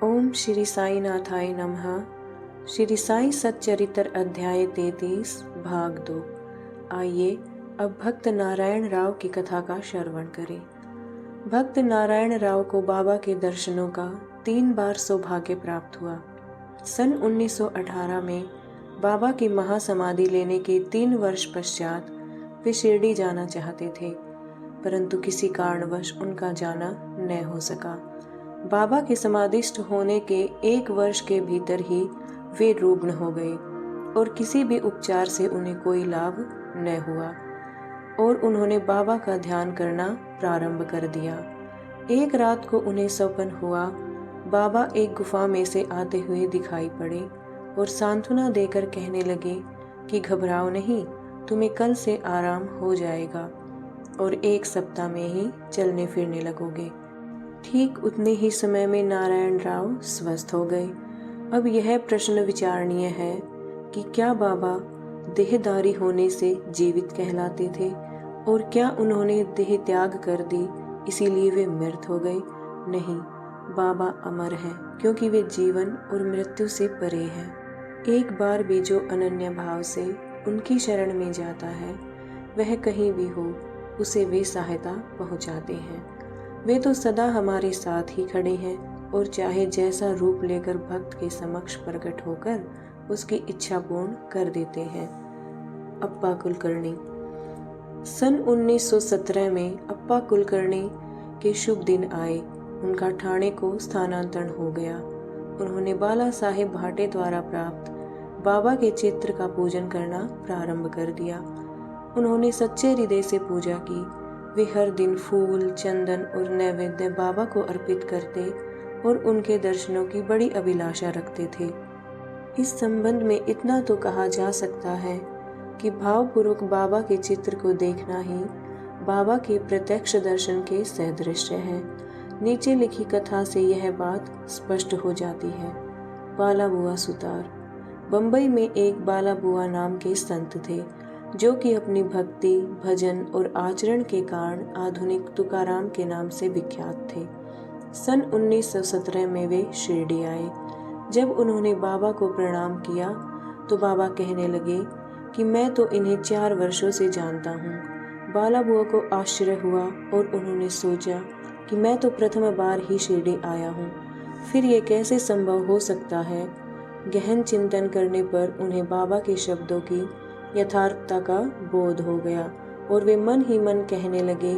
ओम श्री साई नाथाय नमः। श्री साई सच्चरित्र अध्याय 33 भाग 2। आइए अब भक्त नारायण राव की कथा का श्रवण करें। भक्त नारायण राव को बाबा के दर्शनों का 3 बार सौभाग्य प्राप्त हुआ। सन 1918 में बाबा की महासमाधि लेने के 3 वर्ष पश्चात वे शिरडी जाना चाहते थे, परंतु किसी कारणवश उनका जाना न हो सका। बाबा के समाधिस्थ होने के 1 वर्ष के भीतर ही वे रुग्ण हो गए और किसी भी उपचार से उन्हें कोई लाभ न हुआ और उन्होंने बाबा का ध्यान करना प्रारंभ कर दिया। एक रात को उन्हें स्वप्न हुआ, बाबा एक गुफा में से आते हुए दिखाई पड़े और सांत्वना देकर कहने लगे कि घबराओ नहीं, तुम्हें कल से आराम हो जाएगा और 1 सप्ताह में ही चलने फिरने लगोगे। ठीक उतने ही समय में नारायण राव स्वस्थ हो गए। अब यह प्रश्न विचारणीय है कि क्या बाबा देहधारी होने से जीवित कहलाते थे और क्या उन्होंने देह त्याग कर दी इसीलिए वे मृत हो गए? नहीं, बाबा अमर हैं क्योंकि वे जीवन और मृत्यु से परे हैं। एक बार भी जो अनन्य भाव से उनकी शरण में जाता है वह कहीं भी हो उसे वे सहायता पहुंचाते हैं। वे तो सदा हमारे साथ ही खड़े हैं और चाहे जैसा रूप लेकर भक्त के समक्ष प्रकट होकर उसकी इच्छा पूर्ण कर देते हैं। अप्पा कुलकर्णी। सन 1917 में अप्पा कुलकर्णी के शुभ दिन आए। उनका ठाणे को स्थानांतरण हो गया। उन्होंने बाला साहेब भाटे द्वारा प्राप्त बाबा के चित्र का पूजन करना प्रारंभ कर दिया। उन्होंने सच्चे हृदय से पूजा की। वे हर दिन फूल, चंदन और नैवेद्य बाबा को अर्पित करते और उनके दर्शनों की बड़ी अभिलाषा रखते थे। इस संबंध में इतना तो कहा जा सकता है कि भावपूर्वक बाबा के चित्र को देखना ही बाबा के प्रत्यक्ष दर्शन के सदृश है। नीचे लिखी कथा से यह बात स्पष्ट हो जाती है। बाला बुआ सुतार। बंबई में एक बाला बुआ नाम के संत थे जो कि अपनी भक्ति, भजन और आचरण के कारण आधुनिक तुकाराम के नाम से विख्यात थे। सन 1917 में वे शिरडी आए। जब उन्होंने बाबा को प्रणाम किया तो बाबा कहने लगे कि मैं तो इन्हें 4 वर्षों से जानता हूँ। बाला बुआ को आश्चर्य हुआ और उन्होंने सोचा कि मैं तो प्रथम बार ही शिरडी आया हूँ, फिर ये कैसे संभव हो सकता है। गहन चिंतन करने पर उन्हें बाबा के शब्दों की यथार्थता का बोध हो गया और वे मन ही मन कहने लगे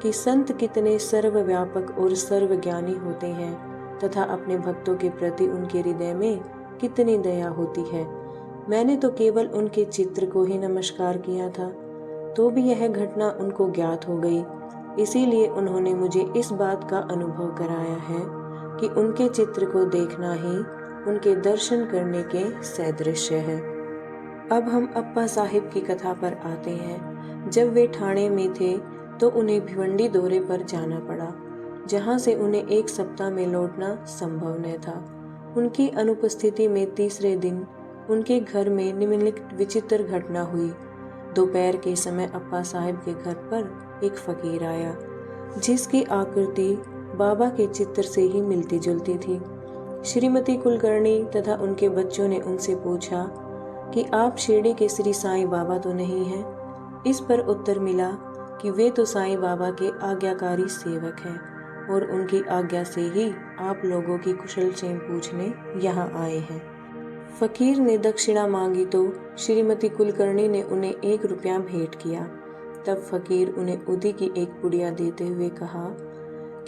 कि संत कितने सर्वव्यापक और सर्वज्ञानी होते हैं तथा अपने भक्तों के प्रति उनके हृदय में कितनी दया होती है। मैंने तो केवल उनके चित्र को ही नमस्कार किया था, तो भी यह घटना उनको ज्ञात हो गई। इसीलिए उन्होंने मुझे इस बात का अनुभव कराया है कि उनके चित्र को देखना ही उनके दर्शन करने के सदृश है। अब हम अप्पा साहिब की कथा पर आते हैं। जब वे ठाणे में थे तो उन्हें भिवंडी दौरे पर जाना पड़ा, जहां से उन्हें 1 सप्ताह में लौटना संभव न था। उनकी अनुपस्थिति में तीसरे दिन उनके घर में निम्नलिखित विचित्र घटना हुई। दोपहर के समय अप्पा साहिब के घर पर एक फकीर आया जिसकी आकृति बाबा के चित्र से ही मिलती जुलती थी। श्रीमती कुलकर्णी तथा उनके बच्चों ने उनसे पूछा कि आप शिरडी के श्री साईं बाबा तो नहीं हैं? इस पर उत्तर मिला कि वे तो साईं बाबा के आज्ञाकारी सेवक हैं और उनकी आज्ञा से ही आप लोगों की कुशल क्षेम पूछने यहाँ आए हैं। फकीर ने दक्षिणा मांगी तो श्रीमती कुलकर्णी ने उन्हें 1 रुपया भेंट किया। तब फकीर उन्हें उदी की एक पुड़िया देते हुए कहा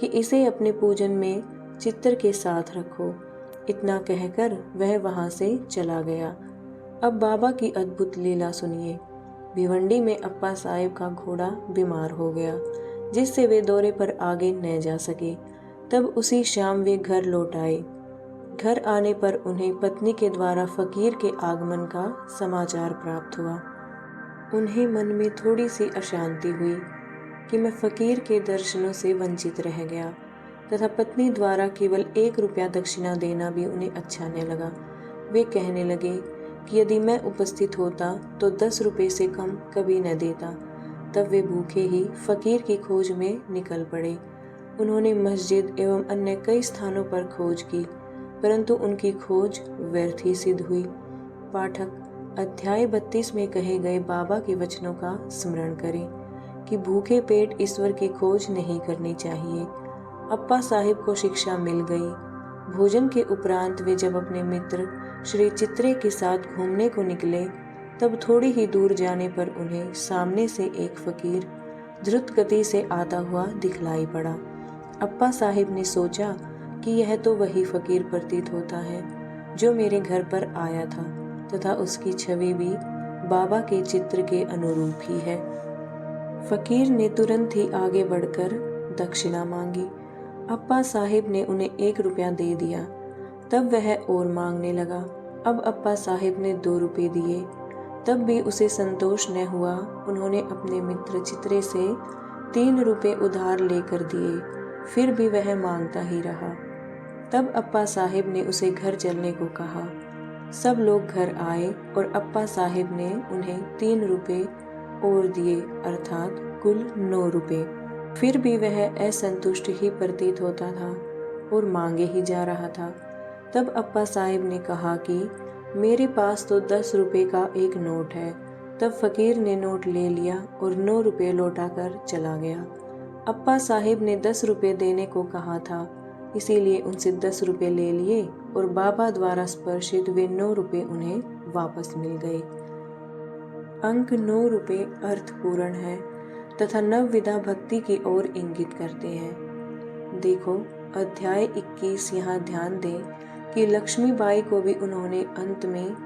कि इसे अपने पूजन में चित्र के साथ रखो। इतना कहकर वह वहां से चला गया। अब बाबा की अद्भुत लीला सुनिए। भिवंडी में अप्पा साहिब का घोड़ा बीमार हो गया जिससे वे दौरे पर आगे न जा सके। तब उसी शाम वे घर लौट आए। घर आने पर उन्हें पत्नी के द्वारा फकीर के आगमन का समाचार प्राप्त हुआ। उन्हें मन में थोड़ी सी अशांति हुई कि मैं फकीर के दर्शनों से वंचित रह गया तथा पत्नी द्वारा केवल 1 रुपया दक्षिणा देना भी उन्हें अच्छा न लगा। वे कहने लगे कि यदि मैं उपस्थित होता तो 10 रुपये से कम कभी न देता। तब वे भूखे ही फकीर की खोज में निकल पड़े। उन्होंने मस्जिद एवं अन्य कई स्थानों पर खोज की परंतु उनकी खोज व्यर्थ ही सिद्ध हुई। पाठक अध्याय 32 में कहे गए बाबा के वचनों का स्मरण करें कि भूखे पेट ईश्वर की खोज नहीं करनी चाहिए। अप्पा साहिब को शिक्षा मिल गई। भोजन के उपरांत वे जब अपने मित्र श्री चित्रे के साथ घूमने को निकले, तब थोड़ी ही दूर जाने पर उन्हें सामने से एक फकीर द्रुत गति से आता हुआ दिखलाई पड़ा। अप्पा साहिब ने सोचा कि यह तो वही फकीर प्रतीत होता है जो मेरे घर पर आया था, तथा उसकी छवि भी बाबा के चित्र के अनुरूप ही है। फकीर ने तुरंत ही आगे बढ़कर दक्षिणा मांगी। अप्पा साहिब ने उन्हें 1 रुपया दे दिया। तब वह और मांगने लगा। अब अप्पा साहिब ने 2 रुपये दिए। तब भी उसे संतोष न हुआ। उन्होंने अपने मित्र चित्रे से 3 रुपये उधार लेकर दिए, फिर भी वह मांगता ही रहा। तब अप्पा साहिब ने उसे घर चलने को कहा। सब लोग घर आए और अप्पा साहिब ने उन्हें 3 रुपये और दिए, अर्थात कुल 9 रुपये। फिर भी वह असंतुष्ट ही प्रतीत होता था और मांगे ही जा रहा था। तब अप्पा साहिब ने कहा कि मेरे पास तो 10 रुपये का एक नोट है। तब फकीर ने नोट ले लिया और 9 रुपये लौटाकर चला गया। अप्पा साहिब ने 10 रुपये देने को कहा था, इसीलिए उनसे 10 रुपये ले लिए और बाबा द्वारा स्पर्शित वे 9 रुपये उन्हें वापस मिल गए। अंक 9 रुपये अर्थपूर्ण है तथा नवविधा भक्ति की ओर इंगित करते हैं। देखो अध्याय 21। यहाँ ध्यान दें कि लक्ष्मीबाई को भी उन्होंने अंत में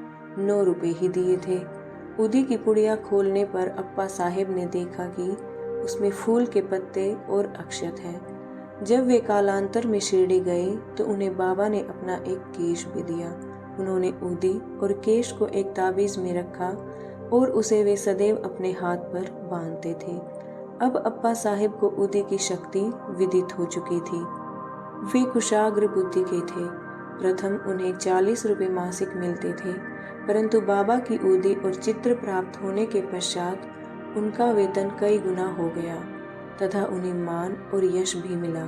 9 रुपये ही दिए थे। उदी की पुड़िया खोलने पर अप्पा साहिब ने देखा कि उसमें फूल के पत्ते और अक्षत हैं। जब वे कालांतर में शिरडी गए तो उन्हें बाबा ने अपना एक केश भी दिया। उन्होंने उदी और केश को एक ताबीज में रखा और उसे वे सदैव अपने हाथ पर बांधते थे। अब अप्पा साहिब को उदी की शक्ति विदित हो चुकी थी। वे कुशाग्र बुद्धि के थे। प्रथम उन्हें 40 रुपये मासिक मिलते थे, परंतु बाबा की उदी और चित्र प्राप्त होने के पश्चात उनका वेतन कई गुना हो गया तथा उन्हें मान और यश भी मिला।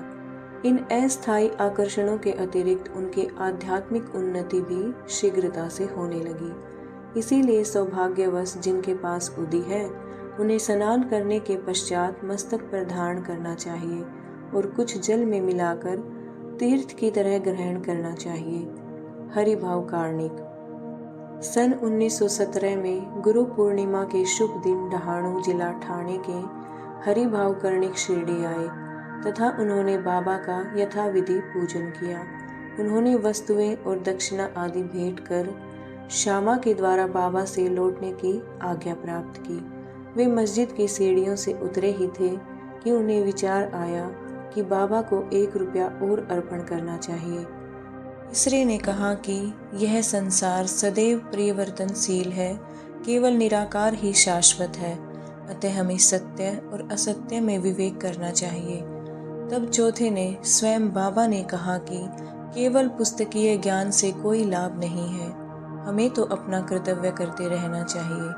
इन अस्थायी आकर्षणों के अतिरिक्त उनके आध्यात्मिक उन्नति भी शीघ्रता से होने लगी। इसीलिए सौभाग्यवश जिनके पास उदी है उन्हें स्नान करने के पश्चात मस्तक पर धारण करना चाहिए और कुछ जल में मिलाकर तीर्थ की तरह ग्रहण करना चाहिए। हरिभाव कार्णिक। सन 1917 में गुरु पूर्णिमा के शुभ दिन डहाणू जिला ठाणे के हरिभाव कर्णिक शिरडी आए तथा उन्होंने बाबा का यथाविधि पूजन किया। उन्होंने वस्तुएं और दक्षिणा आदि भेंट कर श्यामा के द्वारा बाबा से लौटने की आज्ञा प्राप्त की। वे मस्जिद की सीढ़ियों से उतरे ही थे कि उन्हें विचार आया कि बाबा को 1 रुपया और अर्पण करना चाहिए। तीसरे ने कहा कि यह संसार सदैव परिवर्तनशील है, केवल निराकार ही शाश्वत है, अतः हमें सत्य और असत्य में विवेक करना चाहिए। तब चौथे ने स्वयं बाबा ने कहा कि केवल पुस्तकीय ज्ञान से कोई लाभ नहीं है, हमें तो अपना कर्तव्य करते रहना चाहिए।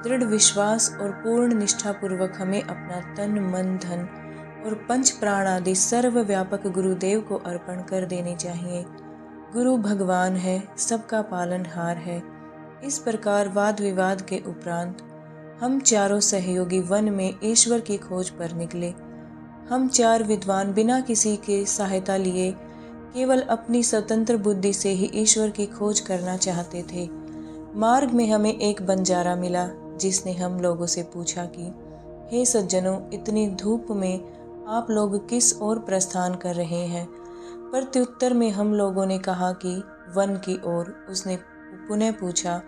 दृढ़ विश्वास और पूर्ण निष्ठापूर्वक हमें अपना तन मन धन और पंच प्राण आदि सर्वव्यापक गुरुदेव को अर्पण कर देने चाहिए। गुरु भगवान है, सबका पालनहार है। इस प्रकार वाद विवाद के उपरांत हम चारों सहयोगी वन में ईश्वर की खोज पर निकले। हम 4 विद्वान बिना किसी के सहायता लिए केवल अपनी स्वतंत्र बुद्धि से ही ईश्वर की खोज करना चाहते थे। मार्ग में हमें एक बंजारा मिला जिसने हम लोगों से पूछा कि हे सज्जनों, इतनी धूप में आप लोग किस ओर प्रस्थान कर रहे हैं? प्रत्युत्तर में हम लोगों ने कहा कि वन की ओर। उसने पुनः पूछा,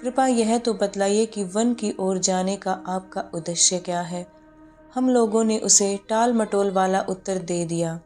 कृपया यह तो बतलाइए कि वन की ओर जाने का आपका उद्देश्य क्या है? हम लोगों ने उसे टाल मटोल वाला उत्तर दे दिया।